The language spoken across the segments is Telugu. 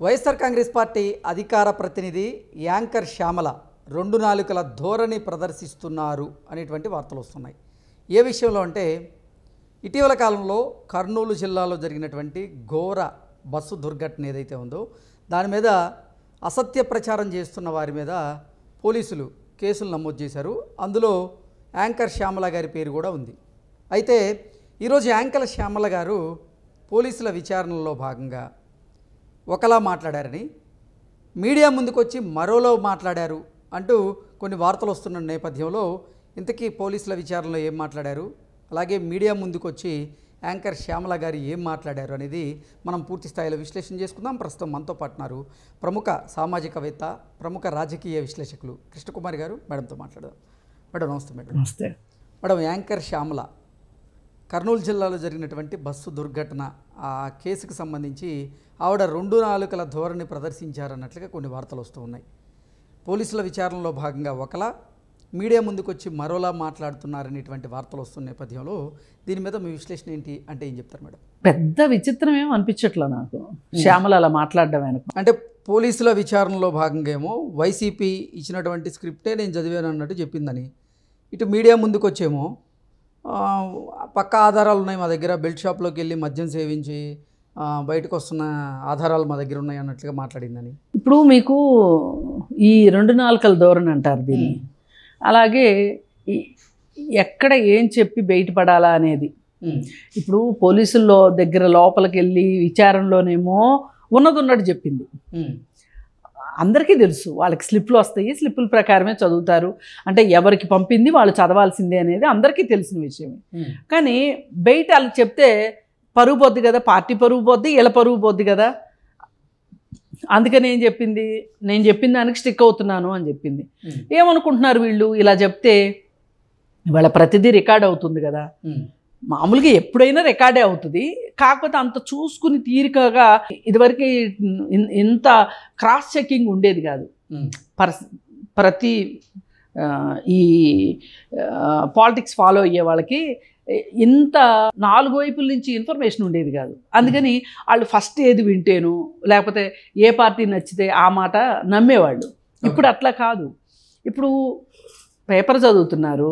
వైఎస్ఆర్ కాంగ్రెస్ పార్టీ అధికార ప్రతినిధి యాంకర్ శ్యామల రెండు నాలుకల ధోరణి ప్రదర్శిస్తున్నారు అనేటువంటి వార్తలు వస్తున్నాయి. ఏ విషయంలో అంటే ఇటీవల కాలంలో కర్నూలు జిల్లాలో జరిగినటువంటి ఘోర బస్సు దుర్ఘటన ఏదైతే ఉందో దాని మీద అసత్య ప్రచారం చేస్తున్న వారి మీద పోలీసులు కేసులు నమోదు చేశారు. అందులో యాంకర్ శ్యామల గారి పేరు కూడా ఉంది. అయితే ఈరోజు యాంకర్ శ్యామల గారు పోలీసుల విచారణలో భాగంగా ఒకలా మాట్లాడారని, మీడియా ముందుకొచ్చి మరోలో మాట్లాడారు అంటూ కొన్ని వార్తలు వస్తున్న నేపథ్యంలో ఇంతకీ పోలీసుల విచారణలో ఏం మాట్లాడారు, అలాగే మీడియా ముందుకొచ్చి యాంకర్ శ్యామల గారు ఏం మాట్లాడారు అనేది మనం పూర్తి స్థాయిలో విశ్లేషణ చేసుకుందాం. ప్రస్తుతం మనతో పాటున్నారు ప్రముఖ సామాజికవేత్త, ప్రముఖ రాజకీయ విశ్లేషకులు కృష్ణకుమారి గారు. మేడంతో మాట్లాడదాం. మేడం నమస్తే. మేడం నమస్తే. మేడం, యాంకర్ శ్యామల కర్నూలు జిల్లాలో జరిగినటువంటి బస్సు దుర్ఘటన ఆ కేసుకు సంబంధించి ఆవిడ రెండు నాలుకల ధోరణి ప్రదర్శించారన్నట్లుగా కొన్ని వార్తలు వస్తూ ఉన్నాయి. పోలీసుల విచారణలో భాగంగా ఒకలా, మీడియా ముందుకు వచ్చి మరోలా మాట్లాడుతున్నారనేటువంటి వార్తలు వస్తున్న నేపథ్యంలో దీని మీద మీ విశ్లేషణ ఏంటి అంటే ఏం చెప్తారు మేడం? పెద్ద విచిత్రం ఏమో అనిపించట్లా నాకు శ్యామల అలా మాట్లాడడం వెనక. అంటే పోలీసుల విచారణలో భాగంగా ఏమో వైసీపీ ఇచ్చినటువంటి స్క్రిప్టే నేను చదివాను అన్నట్టు చెప్పిందని, ఇటు మీడియా ముందుకు వచ్చేమో పక్క ఆధారాలు ఉన్నాయి మా దగ్గర, బెల్ట్ షాప్లోకి వెళ్ళి మద్యం సేవించి బయటకు వస్తున్న ఆధారాలు మా దగ్గర ఉన్నాయి అన్నట్లుగా మాట్లాడిందని. ఇప్పుడు మీకు ఈ రెండు నాలుకల ధోరణి అంటారు దీన్ని. అలాగే ఎక్కడ ఏం చెప్పి బయటపడాలా అనేది. ఇప్పుడు పోలీసుల్లో దగ్గర లోపలికి వెళ్ళి విచారణలోనేమో ఉన్నది ఉన్నట్టు చెప్పింది. అందరికీ తెలుసు, వాళ్ళకి స్లిప్లు వస్తాయి, స్లిప్పుల ప్రకారమే చదువుతారు. అంటే ఎవరికి పంపింది వాళ్ళు చదవాల్సిందే అనేది అందరికీ తెలిసిన విషయమే. కానీ బయట వాళ్ళు చెప్తే పరుగు పోద్ది కదా, పార్టీ పరుగు పోద్ది, వీళ్ళ పరుగు పోద్ది కదా. అందుకని ఏం చెప్పింది, నేను చెప్పిన దానికి స్టిక్ అవుతున్నాను అని చెప్పింది. ఏమనుకుంటున్నారు వీళ్ళు, ఇలా చెప్తే వాళ్ళ ప్రతిదీ రికార్డ్ అవుతుంది కదా. మామూలుగా ఎప్పుడైనా రికార్డే అవుతుంది, కాకపోతే అంత చూసుకుని తీరికగా ఇదివరకు ఇంత క్రాస్ చెకింగ్ ఉండేది కాదు. ప్రతి ఈ పాలిటిక్స్ ఫాలో అయ్యే వాళ్ళకి ఇంత నాలుగు వైపుల నుంచి ఇన్ఫర్మేషన్ ఉండేది కాదు. అందుకని వాళ్ళు ఫస్ట్ ఏది వింటేను, లేకపోతే ఏ పార్టీ నచ్చితే ఆ మాట నమ్మేవాళ్ళు. ఇప్పుడు అట్లా కాదు. ఇప్పుడు పేపర్ చదువుతున్నారు,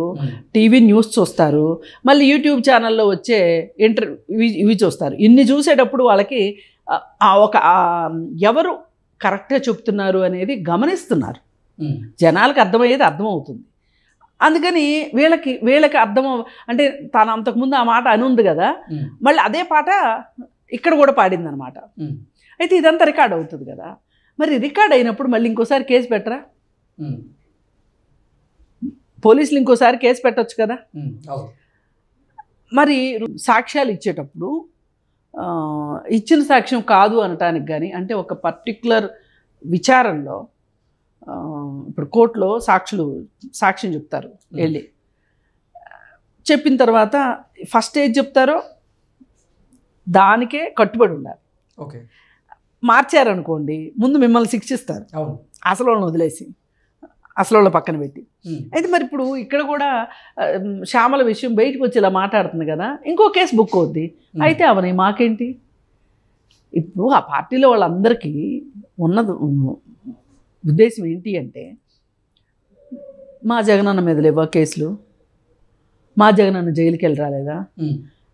టీవీ న్యూస్ చూస్తారు, మళ్ళీ యూట్యూబ్ ఛానల్లో వచ్చే ఇవి చూస్తారు. ఇన్ని చూసేటప్పుడు వాళ్ళకి ఒక ఎవరు కరెక్ట్గా చెప్తున్నారు అనేది గమనిస్తున్నారు. జనాలకు అర్థమయ్యేది అర్థమవుతుంది. అందుకని వీళ్ళకి అర్థం అంటే తను అంతకుముందు ఆ మాట అని ఉంది కదా, మళ్ళీ అదే పాట ఇక్కడ కూడా పాడింది అనమాట. అయితే ఇదంతా రికార్డ్ అవుతుంది కదా. మరి రికార్డ్ అయినప్పుడు మళ్ళీ ఇంకోసారి కేసు పెట్టరా? పోలీసులు ఇంకోసారి కేసు పెట్టచ్చు కదా. మరి సాక్ష్యాలు ఇచ్చేటప్పుడు ఇచ్చిన సాక్ష్యం కాదు అనటానికి కానీ, అంటే ఒక పర్టిక్యులర్ విచారణలో ఇప్పుడు కోర్టులో సాక్ష్యం చెప్తారు, వెళ్ళి చెప్పిన తర్వాత ఫస్ట్ ఏది చెప్తారో దానికే కట్టుబడి ఉండాలి. ఓకే, మార్చారనుకోండి ముందు మిమ్మల్ని శిక్షిస్తారు, అసలు వాళ్ళని వదిలేసి అసలు వాళ్ళ పక్కన పెట్టి. అయితే మరి ఇప్పుడు ఇక్కడ కూడా శ్యామల విషయం బయటకు వచ్చి ఇలా మాట్లాడుతుంది కదా, ఇంకో కేసు బుక్ అవుద్ది. అయితే అవని మాకేంటి? ఇప్పుడు ఆ పార్టీలో వాళ్ళందరికీ ఉన్నది ఉద్దేశం ఏంటి అంటే, మా జగనన్న మీద లేవా కేసులు, మా జగనన్న జైలుకి వెళ్ళి రాలేదా,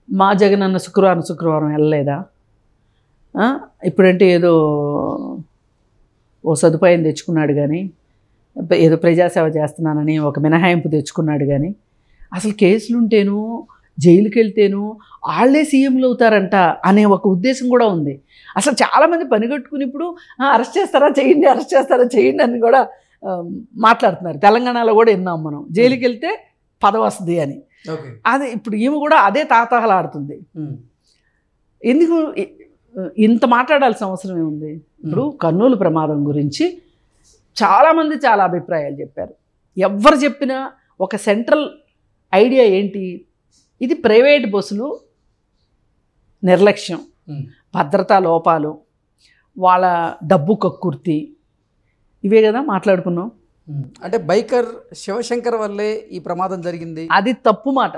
మా జగనన్న శుక్రవారం వెళ్ళలేదా, ఇప్పుడంటే ఏదో ఓ సదుపాయం తెచ్చుకున్నాడు కానీ, ఏదో ప్రజాసేవ చేస్తున్నానని ఒక మినహాయింపు తెచ్చుకున్నాడు కానీ, అసలు కేసులుంటేను జైలుకి వెళ్తేను వాళ్ళే సీఎంలు అవుతారంట అనే ఒక ఉద్దేశం కూడా ఉంది. అసలు చాలామంది పనిగట్టుకుని ఇప్పుడు అరెస్ట్ చేస్తారా చేయండి అని కూడా మాట్లాడుతున్నారు. తెలంగాణలో కూడా విన్నాం మనం, జైలుకి వెళ్తే పదవి వస్తుంది అని. అది ఇప్పుడు ఈమె కూడా అదే తాతహలాడుతుంది. ఎందుకు ఇంత మాట్లాడాల్సిన అవసరం ఏముంది? ఇప్పుడు కర్నూలు ప్రమాదం గురించి చాలామంది చాలా అభిప్రాయాలు చెప్పారు. ఎవరు చెప్పినా ఒక సెంట్రల్ ఐడియా ఏంటి, ఇది ప్రైవేట్ బస్సులు నిర్లక్ష్యం, భద్రతా లోపాలు, వాళ్ళ డబ్బు కక్కుర్తి, ఇవే కదా మాట్లాడుకున్నాం. అంటే బైకర్ శివశంకర్ వల్లే ఈ ప్రమాదం జరిగింది, అది తప్పు మాట.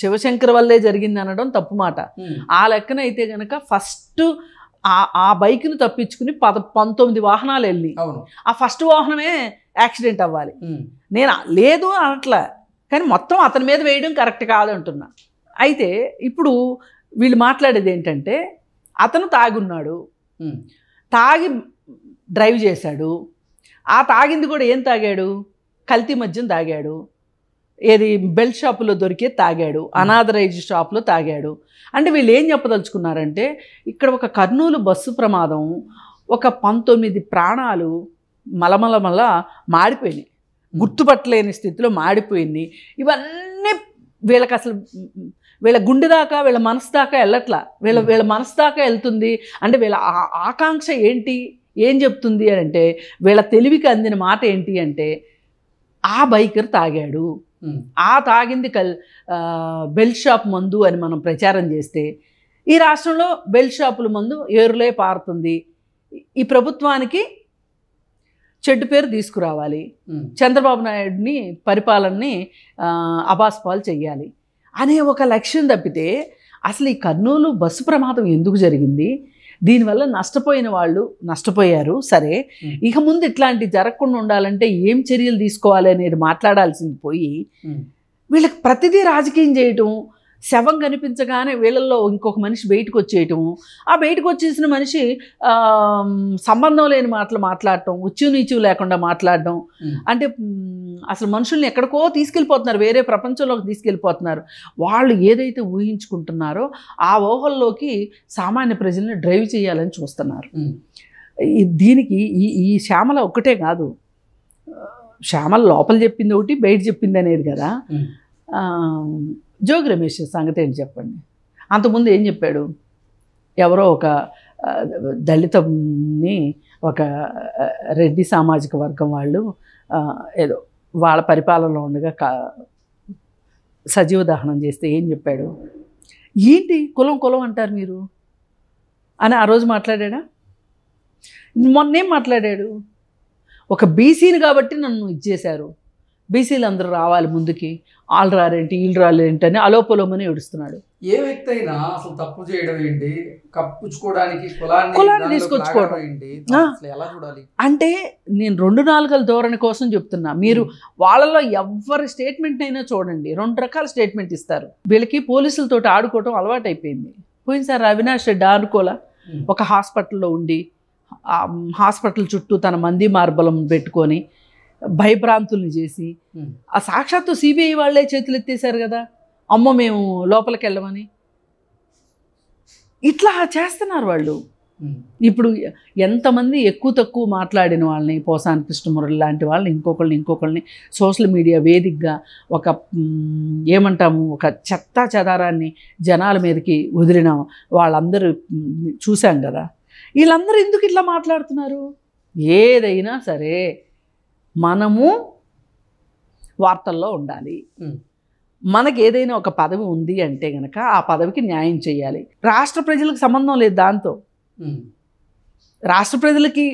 శివశంకర్ వల్లే జరిగింది అనడం తప్పు మాట. ఆ లెక్కన అయితే కనుక ఫస్ట్ ఆ బైక్ను తప్పించుకుని 19 వాహనాలు వెళ్ళి అవును. ఆ ఫస్ట్ వాహనమే యాక్సిడెంట్ అవ్వాలి. నేను లేదు అనట్లా, కానీ మొత్తం అతని మీద వేయడం కరెక్ట్ కాదంటున్నా. అయితే ఇప్పుడు వీళ్ళు మాట్లాడేది ఏంటంటే అతను తాగున్నాడు, తాగి డ్రైవ్ చేశాడు. ఆ తాగింది కూడా ఏం తాగాడు? కల్తీ మద్యం తాగాడు. ఏది బెల్ట్ షాపులో దొరికే తాగాడు, అనాథరైజ్డ్ షాప్లో తాగాడు. అంటే వీళ్ళు ఏం చెప్పదలుచుకున్నారంటే ఇక్కడ ఒక కర్నూలు బస్సు ప్రమాదం, ఒక 19 ప్రాణాలు మలమల మాడిపోయినాయి, గుర్తుపట్టలేని స్థితిలో మాడిపోయింది. ఇవన్నీ వీళ్ళకి అసలు వీళ్ళ గుండె దాకా, వీళ్ళ మనసు దాకా వెళ్ళట్లా. వీళ్ళ మనసు దాకా వెళ్తుంది అంటే వీళ్ళ ఆకాంక్ష ఏంటి, ఏం చెప్తుంది అని అంటే, వీళ్ళ తెలివికి అందిన మాట ఏంటి అంటే ఆ బైకర్ తాగాడు, ఆ తాగింది బెల్ట్ షాప్ మందు అని మనం ప్రచారం చేస్తే ఈ రాష్ట్రంలో బెల్ట్ షాపుల మందు ఏరులే పారుతుంది. ఈ ప్రభుత్వానికి చెడ్డు పేరు తీసుకురావాలి, చంద్రబాబు నాయుడిని పరిపాలనని అబాస్పాలు చెయ్యాలి అనే ఒక లక్ష్యం తప్పితే అసలు ఈ కర్నూలు బస్సు ప్రమాదం ఎందుకు జరిగింది, దీనివల్ల నష్టపోయిన వాళ్ళు నష్టపోయారు సరే, ఇక ముందు ఇట్లాంటి జరగకుండా ఉండాలంటే ఏం చర్యలు తీసుకోవాలి అనేది మాట్లాడాల్సింది పోయి వీళ్ళకి ప్రతిదీ రాజకీయం చేయటం, శవం కనిపించగానే వీళ్ళల్లో ఇంకొక మనిషి బయటకు వచ్చేయటం, ఆ బయటకు వచ్చేసిన మనిషి సంబంధం లేని మాటలు మాట్లాడటం, ఉచ్చు నీచు లేకుండా మాట్లాడడం. అంటే అసలు మనుషుల్ని ఎక్కడికో తీసుకెళ్ళిపోతున్నారు, వేరే ప్రపంచంలోకి తీసుకెళ్ళిపోతున్నారు. వాళ్ళు ఏదైతే ఊహించుకుంటున్నారో ఆ ఊహల్లోకి సామాన్య ప్రజల్ని డ్రైవ్ చేయాలని చూస్తున్నారు. దీనికి ఈ శ్యామల ఒక్కటే కాదు, శ్యామల లోపల చెప్పింది ఒకటి, బయట చెప్పింది అనేది కదా. జోగి రమేష్ సంగతి ఏంటి చెప్పండి. అంతకుముందు ఏం చెప్పాడు, ఎవరో ఒక దళితని ఒక రెడ్డి సామాజిక వర్గం వాళ్ళు ఏదో వాళ్ళ పరిపాలనలో ఉండగా సజీవ దహనం చేస్తే ఏం చెప్పాడు, ఏంటి కులం అంటారు మీరు అని ఆ రోజు మాట్లాడా. మొన్నేం మాట్లాడాడు, ఒక బీసీని కాబట్టి నన్ను ఇచ్చేశారు, బీసీలు అందరూ రావాలి ముందుకి, వాళ్ళు రారేంటి వీళ్ళు రాలేంటి అని అలోపలోమని ఏడుస్తున్నాడు. ఏ వ్యక్తి అయినా అసలు తప్పు చేయడం ఏంటి, కప్పుచ్చుకోవడానికి కులాన్ని తీసుకొచ్చుకోవడం ఏంటి, ఎలా చూడాలి అంటే నేను 2-4 ధోరణి కోసం చెప్తున్నా. మీరు వాళ్ళలో ఎవరి స్టేట్మెంట్ అయినా చూడండి, 2 రకాల స్టేట్మెంట్ ఇస్తారు. వీళ్ళకి పోలీసులతో ఆడుకోవటం అలవాటు అయిపోయింది. పోయినసారి అవినాష్ రెడ్డి ఆడుకోలా, ఒక హాస్పిటల్లో ఉండి హాస్పిటల్ చుట్టూ తన మంది మార్బలం పెట్టుకొని భయభ్రాంతుల్ని చేసి ఆ సాక్షాత్తు సిబిఐ వాళ్ళే చేతులు ఎత్తేసారు కదా, అమ్మ మేము లోపలికి వెళ్ళమని. ఇట్లా చేస్తున్నారు వాళ్ళు. ఇప్పుడు ఎంతమంది ఎక్కువ తక్కువ మాట్లాడిన వాళ్ళని, పోసాని కృష్ణమురళి లాంటి వాళ్ళని, ఇంకొకళ్ళని సోషల్ మీడియా వేదికగా ఒక ఏమంటాము, ఒక చెత్తా చెదారాన్ని జనాల మీదకి వదిలిన వాళ్ళందరూ చూశాం కదా. వీళ్ళందరూ ఎందుకు ఇట్లా మాట్లాడుతున్నారు? ఏదైనా సరే మనము వార్తల్లో ఉండాలి. మనకి ఏదైనా ఒక పదవి ఉంది అంటే కనుక ఆ పదవికి న్యాయం చేయాలి. రాష్ట్ర ప్రజలకు సంబంధం లేదు దాంతో. రాష్ట్ర ప్రజలకి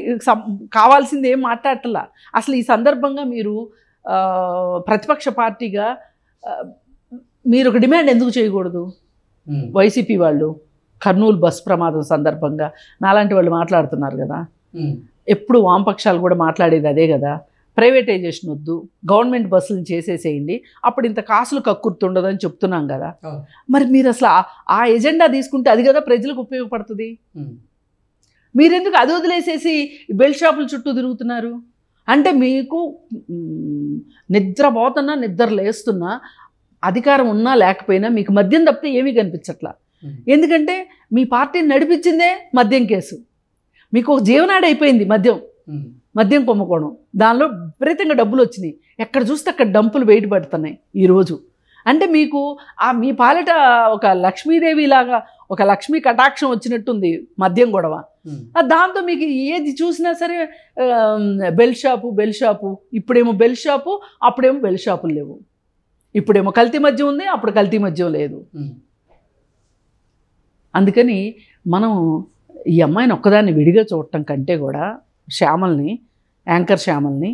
కావాల్సింది ఏం మాట్లాడటలా. అసలు ఈ సందర్భంగా మీరు ప్రతిపక్ష పార్టీగా మీరు ఒక డిమాండ్ ఎందుకు చేయకూడదు? వైసీపీ వాళ్ళు కర్నూలు బస్ ప్రమాదం సందర్భంగా నాలాంటి వాళ్ళు మాట్లాడుతున్నారు కదా, ఎప్పుడు వామపక్షాలు కూడా మాట్లాడేది అదే కదా, ప్రైవేటైజేషన్ వద్దు, గవర్నమెంట్ బస్సులను చేసేసేయండి, అప్పుడు ఇంత కాసులు కక్కుర్తుండదని చెప్తున్నాం కదా. మరి మీరు అసలు ఆ ఎజెండా తీసుకుంటే అది కదా ప్రజలకు ఉపయోగపడుతుంది. మీరెందుకు అది వదిలేసేసి బెల్ట్ షాపుల చుట్టూ తిరుగుతున్నారు? అంటే మీకు నిద్రపోతున్నా నిద్ర లేస్తున్నా అధికారం ఉన్నా లేకపోయినా మీకు మద్యం తప్పితే ఏమీ కనిపించట్లా. ఎందుకంటే మీ పార్టీని నడిపించిందే మద్యం కేసు. మీకు ఒక జీవనాడి అయిపోయింది మద్యం కుంభకోణం. దానిలో విపరీతంగా డబ్బులు వచ్చినాయి, ఎక్కడ చూస్తే అక్కడ డంపులు బయటపడుతున్నాయి ఈరోజు. అంటే మీకు మీ పాలిట ఒక లక్ష్మీదేవి లాగా, ఒక లక్ష్మీ కటాక్షం వచ్చినట్టుంది మద్యం గొడవ. దాంతో మీకు ఏది చూసినా సరే బెల్ట్ షాపు, ఇప్పుడేమో బెల్ట్ షాపు, అప్పుడేమో బెల్ట్ షాపులు లేవు, ఇప్పుడేమో కల్తీ మద్యం ఉంది, అప్పుడు కల్తీ మద్యం లేదు. అందుకని మనం ఈ అమ్మాయిని ఒక్కదాన్ని విడిగా చూడటం కంటే కూడా యాంకర్ శ్యామల్ని,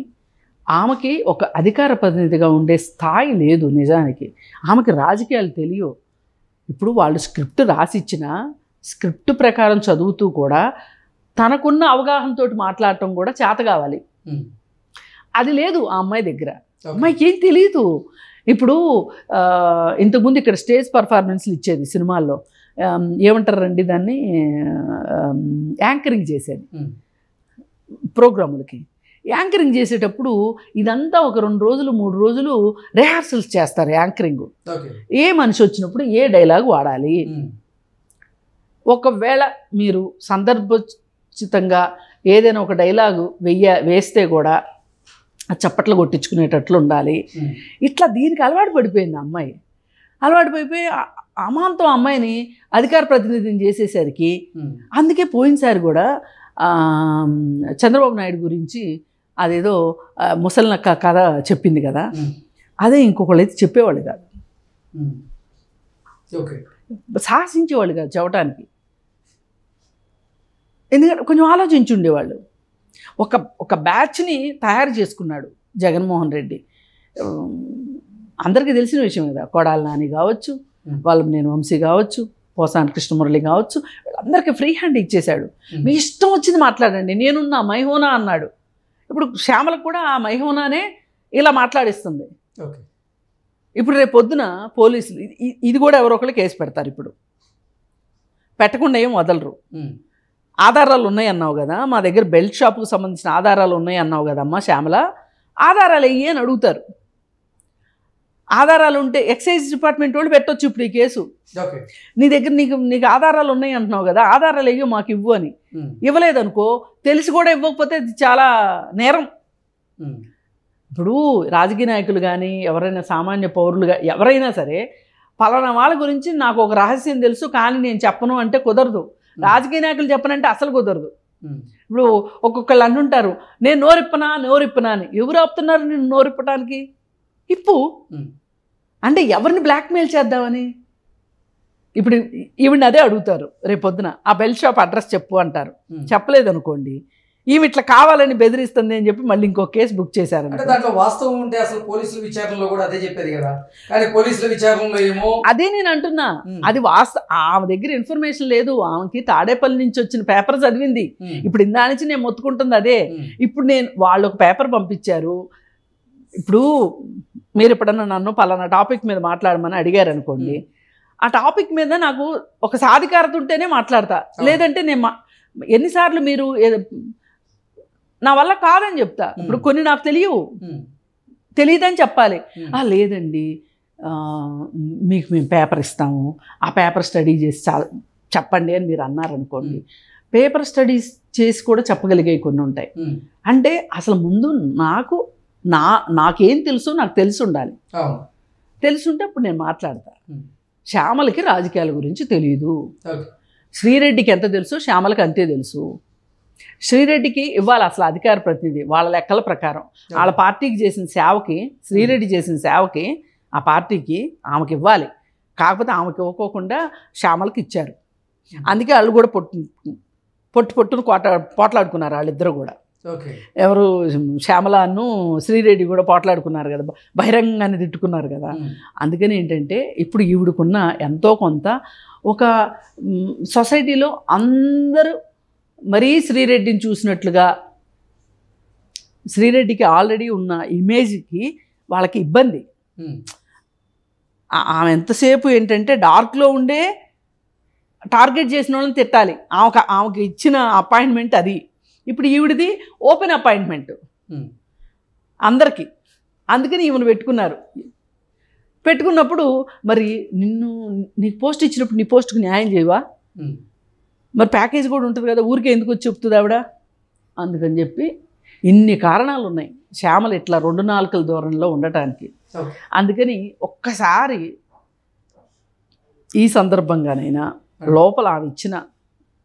ఆమెకి ఒక అధికార ప్రతినిధిగా ఉండే స్థాయి లేదు నిజానికి. ఆమెకి రాజకీయాలు తెలియవు. ఇప్పుడు వాళ్ళు స్క్రిప్ట్ రాసిచ్చినా స్క్రిప్ట్ ప్రకారం చదువుతూ కూడా తనకున్న అవగాహనతో మాట్లాడటం కూడా చేత కావాలి. అది లేదు ఆ అమ్మాయి దగ్గర. అమ్మాయికి ఏం తెలియదు. ఇప్పుడు ఇంతకుముందు ఇక్కడ స్టేజ్ పర్ఫార్మెన్స్లు ఇచ్చేది సినిమాల్లో, ఏమంటారండి దాన్ని, యాంకరింగ్ చేసేది ప్రోగ్రాములకి. యాంకరింగ్ చేసేటప్పుడు ఇదంతా ఒక 2 రోజులు 3 రోజులు రిహార్సల్స్ చేస్తారు. యాంకరింగ్ ఏ మనిషి వచ్చినప్పుడు ఏ డైలాగ్ వాడాలి, ఒకవేళ మీరు సందర్భోచితంగా ఏదైనా ఒక డైలాగు వేస్తే కూడా చప్పట్లు కొట్టించుకునేటట్లు ఉండాలి. ఇట్లా దీనికి అలవాటు పడిపోయింది అమ్మాయి. అలవాటు పడిపోయి అమాంతం అమ్మాయిని అధికార ప్రతినిధిని చేసేసరికి, అందుకే పోయినసారి కూడా చంద్రబాబు నాయుడు గురించి అదేదో ముసలినక్క కథ చెప్పింది కదా, అదే ఇంకొకళ్ళు అయితే చెప్పేవాళ్ళు కాదు, సాహసించేవాళ్ళు కాదు చెప్పడానికి. ఎందుకంటే కొంచెం ఆలోచించి ఉండేవాళ్ళు. ఒక బ్యాచ్ని తయారు చేసుకున్నాడు జగన్మోహన్ రెడ్డి. అందరికీ తెలిసిన విషయం కదా, కొడాలి నాని కావచ్చు, నేను వంశీ కావచ్చు, పోసాని కృష్ణమురళి కావచ్చు, వీళ్ళందరికీ ఫ్రీ హ్యాండ్ ఇచ్చేశాడు. మీ ఇష్టం వచ్చింది మాట్లాడండి, నేనున్నా మైహోనా అన్నాడు. ఇప్పుడు శ్యామలకు కూడా ఆ మైహోనానే ఇలా మాట్లాడిస్తుంది. ఇప్పుడు రేపు పొద్దున పోలీసులు ఇది కూడా ఎవరో ఒకళ్ళు కేసు పెడతారు. ఇప్పుడు పెట్టకుండా ఏం వదలరు. ఆధారాలు ఉన్నాయి అన్నావు కదా, మా దగ్గర బెల్ట్ షాప్కు సంబంధించిన ఆధారాలు ఉన్నాయి అన్నావు కదమ్మా శ్యామల, ఆధారాలు అయ్యి అని అడుగుతారు. ఆధారాలు ఉంటే ఎక్సైజ్ డిపార్ట్మెంట్ వాళ్ళు పెట్టొచ్చు ఇప్పుడు ఈ కేసు. నీ దగ్గర నీకు ఆధారాలు ఉన్నాయి అంటున్నావు కదా, ఆధారాలు అయ్యో మాకు ఇవ్వు అని. ఇవ్వలేదనుకో, తెలిసి కూడా ఇవ్వకపోతే ఇది చాలా నేరం. ఇప్పుడు రాజకీయ నాయకులు కానీ ఎవరైనా సామాన్య పౌరులు ఎవరైనా సరే, పలానా వాళ్ళ గురించి నాకు ఒక రహస్యం తెలుసు కానీ నేను చెప్పను అంటే కుదరదు. రాజకీయ నాయకులు చెప్పనంటే అసలు కుదరదు. ఇప్పుడు ఒక్కొక్కళ్ళు అంటుంటారు, నేను నోరిప్పనా అని. ఎవరు ఆపుతున్నారు నేను నోరిప్పడానికి? ఇప్పు అంటే ఎవరిని బ్లాక్మెయిల్ చేద్దామని. ఇప్పుడు ఈవిని అదే అడుగుతారు రేపొద్దున, ఆ బెల్ట్ షాప్ అడ్రస్ చెప్పు అంటారు. చెప్పలేదనుకోండి, ఈమె ఇట్లా కావాలని బెదిరిస్తుంది అని చెప్పి మళ్ళీ ఇంకో కేసు బుక్ చేశారు. దాంట్లో వాస్తవం ఉంటే అసలు పోలీసుల విచారణలో కూడా అదే చెప్పేది కదా, కానీ పోలీసుల విచారణలో ఏమో అదే నేను అంటున్నా. అది ఆమె దగ్గర ఇన్ఫర్మేషన్ లేదు. ఆమెకి తాడేపల్లి నుంచి వచ్చిన పేపర్ చదివింది. ఇప్పుడు ఇందా నుంచి నేను మొత్తుకుంటుంది అదే. ఇప్పుడు వాళ్ళు ఒక పేపర్ పంపించారు. ఇప్పుడు మీరు ఎప్పుడన్నా నన్ను పలానా టాపిక్ మీద మాట్లాడమని అడిగారు అనుకోండి, ఆ టాపిక్ మీద నాకు ఒక సాధికారత ఉంటేనే మాట్లాడతా, లేదంటే నేను ఎన్నిసార్లు మీరు నా వల్ల కాదని చెప్తా. ఇప్పుడు కొన్ని నాకు తెలియదని చెప్పాలి. లేదండి మీకు మేము పేపర్ ఇస్తాము, ఆ పేపర్ స్టడీ చేసి చెప్పండి అని మీరు అన్నారనుకోండి, పేపర్ స్టడీస్ చేసి కూడా చెప్పగలిగే కొన్ని ఉంటాయి. అంటే అసలు ముందు నాకేం తెలుసు నాకు తెలిసి ఉండాలి. తెలుసుంటే అప్పుడు నేను మాట్లాడతా. శ్యామలకి రాజకీయాల గురించి తెలియదు. శ్రీరెడ్డికి ఎంత తెలుసు శ్యామలకి అంతే తెలుసు. శ్రీరెడ్డికి ఇవ్వాలి అసలు అధికార ప్రతినిధి వాళ్ళ లెక్కల ప్రకారం. వాళ్ళ పార్టీకి చేసిన సేవకి, శ్రీరెడ్డి చేసిన సేవకి ఆ పార్టీకి ఆమెకి ఇవ్వాలి. కాకపోతే ఆమెకి ఇవ్వకోకుండా శ్యామలకి ఇచ్చారు. అందుకే వాళ్ళు కూడా పొట్టును పోట్లాడుకున్నారు వాళ్ళిద్దరు కూడా. ఎవరు శ్యామలను శ్రీరెడ్డి కూడా పోట్లాడుకున్నారు కదా, బహిరంగాన్ని తిట్టుకున్నారు కదా. అందుకని ఏంటంటే ఇప్పుడు ఈవిడకున్న ఎంతో కొంత ఒక సొసైటీలో అందరూ మరీ శ్రీరెడ్డిని చూసినట్లుగా, శ్రీరెడ్డికి ఆల్రెడీ ఉన్న ఇమేజ్కి వాళ్ళకి ఇబ్బంది. ఆమె ఎంతసేపు ఏంటంటే డార్క్లో ఉండే టార్గెట్ చేసిన వాళ్ళని తిట్టాలి. ఆమెకి ఇచ్చిన అపాయింట్మెంట్ అది. ఇప్పుడు ఈవిడిది ఓపెన్ అపాయింట్మెంట్ అందరికీ. అందుకని ఈమెను పెట్టుకున్నప్పుడు మరి నీకు పోస్ట్ ఇచ్చినప్పుడు నీ పోస్ట్కి న్యాయం చేయవా? మరి ప్యాకేజ్ కూడా ఉంటుంది కదా, ఊరికే ఎందుకు వచ్చి చెప్తుంది ఆవిడ? అందుకని చెప్పి ఇన్ని కారణాలు ఉన్నాయి శ్యామల ఇట్లా 2 నాలుకల దూరంలో ఉండటానికి. అందుకని ఒక్కసారి ఈ సందర్భంగానైనా లోపల ఆమె ఇచ్చిన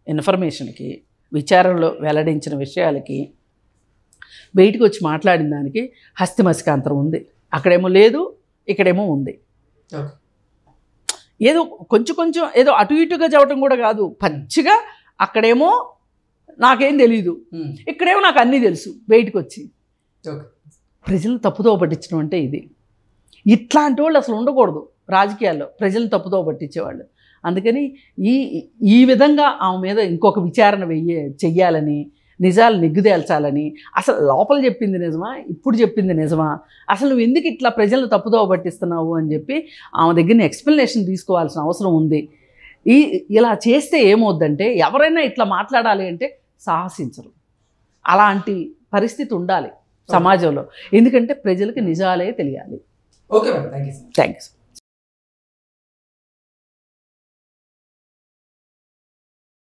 ఇన్ఫర్మేషన్కి, విచారణలో వెల్లడించిన విషయాలకి, బయటకు వచ్చి మాట్లాడిన దానికి హస్తిమసికాంతరం ఉంది. అక్కడేమో లేదు, ఇక్కడేమో ఉంది. ఏదో కొంచెం ఏదో అటు ఇటుగా చెప్పడం కూడా కాదు, పచ్చిగా అక్కడేమో నాకేం తెలీదు, ఇక్కడేమో నాకు అన్నీ తెలుసు. బయటకు వచ్చి ప్రజలను తప్పుదో పట్టించడం అంటే ఇది. ఇట్లాంటి వాళ్ళు అసలు ఉండకూడదు రాజకీయాల్లో, ప్రజలను తప్పుదో పట్టించేవాళ్ళు. అందుకని ఈ ఈ విధంగా ఆమె మీద ఇంకొక విచారణ చెయ్యాలని, నిజాలు నిగ్గుదేల్చాలని, అసలు లోపల చెప్పింది నిజమా, ఇప్పుడు చెప్పింది నిజమా, అసలు నువ్వు ఎందుకు ఇట్లా ప్రజలను తప్పుదోవ పట్టిస్తున్నావు అని చెప్పి ఆమె దగ్గర ఎక్స్ప్లెనేషన్ తీసుకోవాల్సిన అవసరం ఉంది. ఇలా చేస్తే ఏమవుద్దంటే ఎవరైనా ఇట్లా మాట్లాడాలి అంటే సాహసించరు. అలాంటి పరిస్థితి ఉండాలి సమాజంలో. ఎందుకంటే ప్రజలకు నిజాలే తెలియాలి. Okay madam, thank you. Thanks.